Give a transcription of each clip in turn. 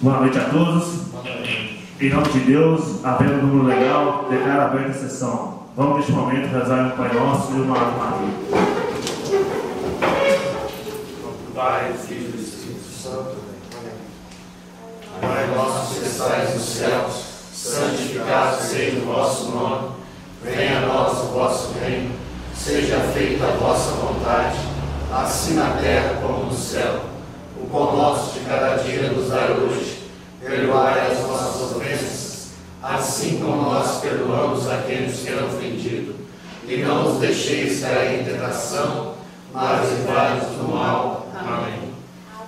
Boa noite a todos. Em nome de Deus, havendo um número legal, declaro aberta a sessão. Vamos neste momento rezar o Pai Nosso e o Ave Maria. Pai, Filho e Espírito Santo. Pai nosso que estais nos céus, santificado seja o vosso nome. Venha a nós o vosso reino. Seja feita a vossa vontade, assim na terra como no céu. O pão nosso de cada dia nos dai hoje. Perdoai as nossas ofensas, assim como nós perdoamos a quem nos tem ofendido. E não nos deixeis cair em tentação, mas livrai-nos do mal. Amém.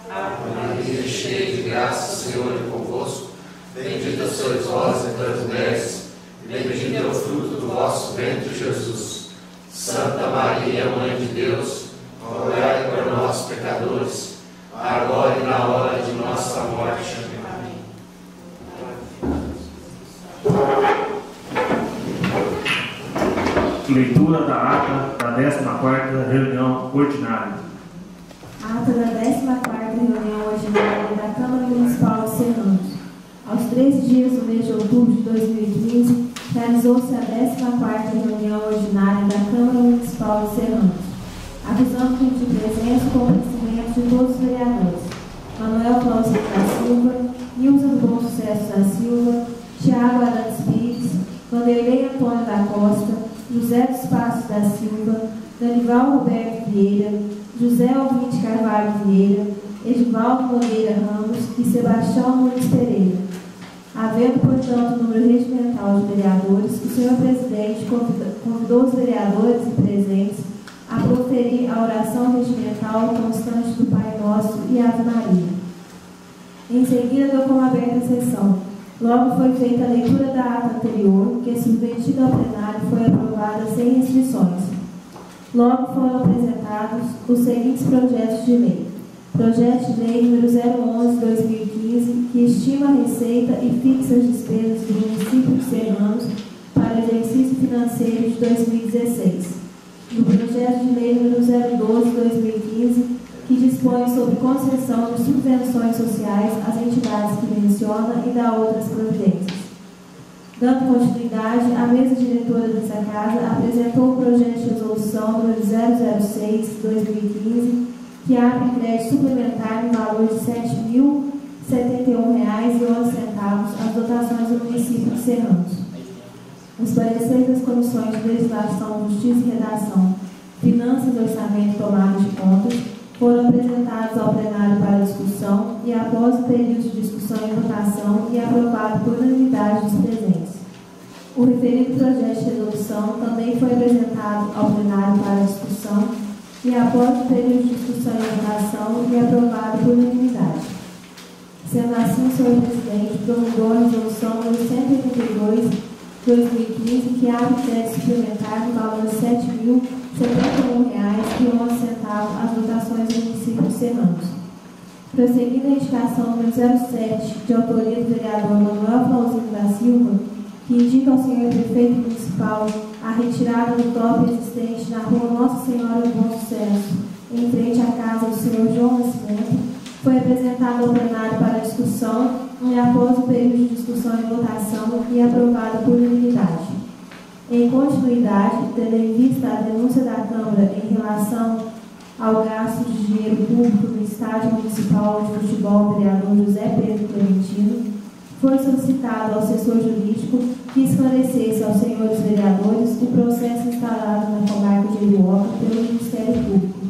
Ave Maria, cheia de graça, o Senhor é convosco. Bendita sois vós entre as mulheres, e bendito é o fruto do vosso ventre, Jesus. Santa Maria, Mãe de Deus, rogai por nós, pecadores, agora e na hora de nossa morte. Amém. Leitura da ata da 14ª reunião ordinária. Ata da 14ª reunião ordinária da Câmara Municipal de Serranos. Aos 13 dias do mês de outubro de 2015, realizou-se a 14ª reunião ordinária da Câmara Municipal de Serranos, avisando de presença e comparecimento de todos os vereadores: Manuel Cláudio da Silva, Nilza do Bom Sucesso da Silva, Tiago Arantes Pires, Vanderlei Antônio da Costa, José dos Passos da Silva, Danival Roberto Vieira, José Alvinte Carvalho Vieira, Edivaldo Nogueira Ramos e Sebastião Nunes Pereira. Havendo, portanto, número regimental de vereadores, o senhor presidente convidou os vereadores e presentes a proferir a oração regimental constante do Pai Nosso e Ave Maria. Em seguida, deu como aberta a sessão. Logo foi feita a leitura da ata anterior, que, submetida ao plenário, foi aprovada sem restrições. Logo foram apresentados os seguintes projetos de lei. Projeto de lei número 011/2015, que estima a receita e fixa as despesas do município de Serranos para o exercício financeiro de 2016. Do projeto de lei número 012/2015, que dispõe sobre concessão de subvenções sociais às entidades que menciona e dá outras providências. Dando continuidade, a mesa diretora dessa casa apresentou o projeto de resolução número 006/2015, que abre crédito suplementar no valor de R$ 7.071,11 às dotações do município de Serranos. Os pareceres das comissões de Legislação, Justiça e Redação, Finanças, Orçamento e Tomada de Contas foram apresentados ao plenário para discussão e, após o período de discussão e votação, e aprovado por unanimidade dos presentes. O referido projeto de resolução também foi apresentado ao plenário para discussão e, após o período de discussão e votação, e aprovado por unanimidade. Sendo assim, o senhor presidente promulgou a resolução número 182/2015, que abre crédito suplementar no valor de R$ 7.071,11 às dotações do município de Serranos. Prosseguindo a indicação número 07, de autoria do vereador Manuel Flauzino da Silva, que indica ao senhor prefeito municipal a retirada do tope existente na rua Nossa Senhora do Bom Sucesso, em frente à casa do senhor João Nascimento, foi apresentado ao plenário para discussão e, após o período de discussão e votação, e aprovado por unanimidade. Em continuidade, tendo em vista a denúncia da Câmara em relação ao gasto de dinheiro público no Estádio Municipal de Futebol vereador José Pedro Clementino, foi solicitado ao assessor jurídico que esclarecesse aos senhores vereadores o processo instalado na comarca de Ibiúca pelo Ministério Público.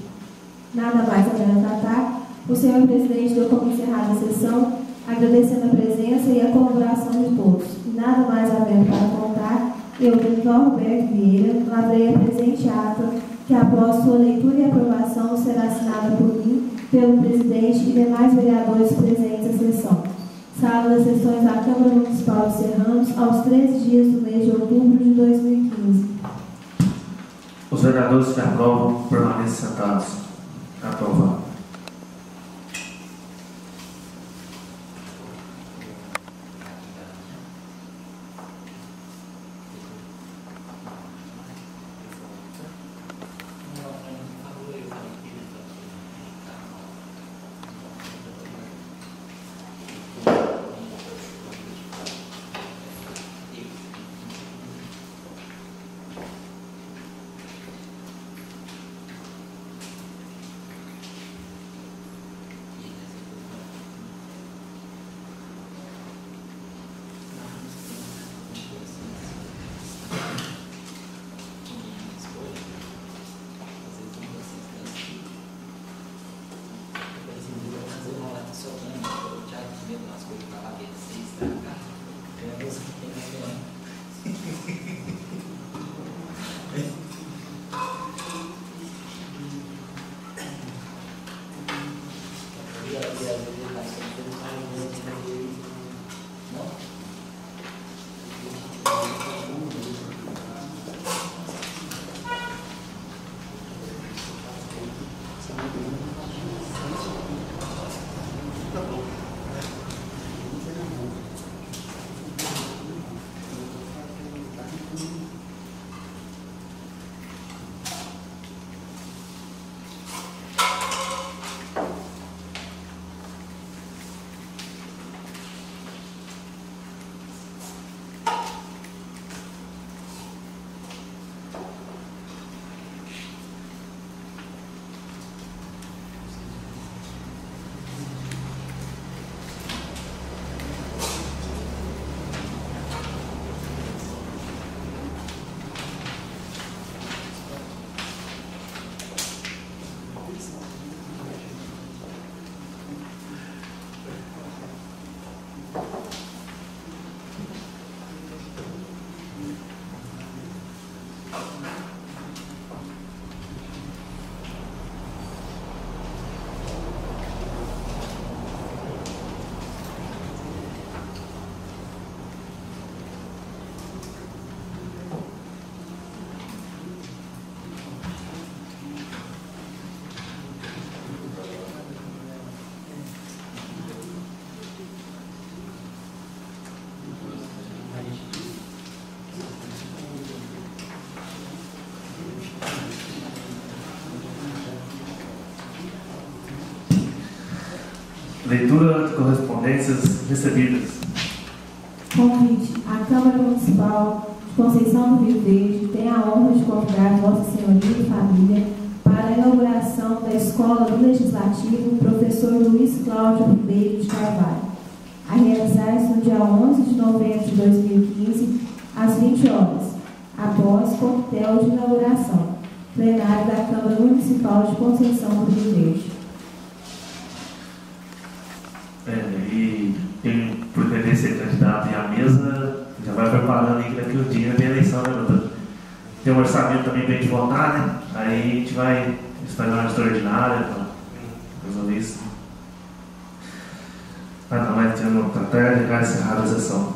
Nada mais a tratar, o senhor presidente deu como encerrada a sessão, agradecendo a presença e a colaboração de todos. E nada mais havendo para contar, eu, Danival Roberto Vieira, lavrei a presente ata, que após sua leitura e aprovação será assinada por mim, pelo presidente e demais vereadores presentes à sessão. Sala das sessões da Câmara Municipal de Serranos, aos 13 dias do mês de outubro de 2015. Os vereadores que aprovam permanecem sentados. Aprovado. Leitura de correspondências recebidas. Convite. A Câmara Municipal de Conceição do Rio Verde tem a honra de convidar Vossa Senhoria e família para a inauguração da Escola do Legislativo Professor Luiz Cláudio Ribeiro de Carvalho, a realizar-se no dia 11 de novembro de 2015, às 20 horas, após coquetel de inauguração, plenário da Câmara Municipal de Conceição do Rio Verde. E quem pretender ser candidato à mesa já vai preparando aí que daqui a um dia tem eleição, né, doutor? Tem um orçamento também para a gente votar, né? Aí a gente vai fazer uma extraordinária para resolver isso. Mas não, vai ter uma tarde e vai encerrar a sessão.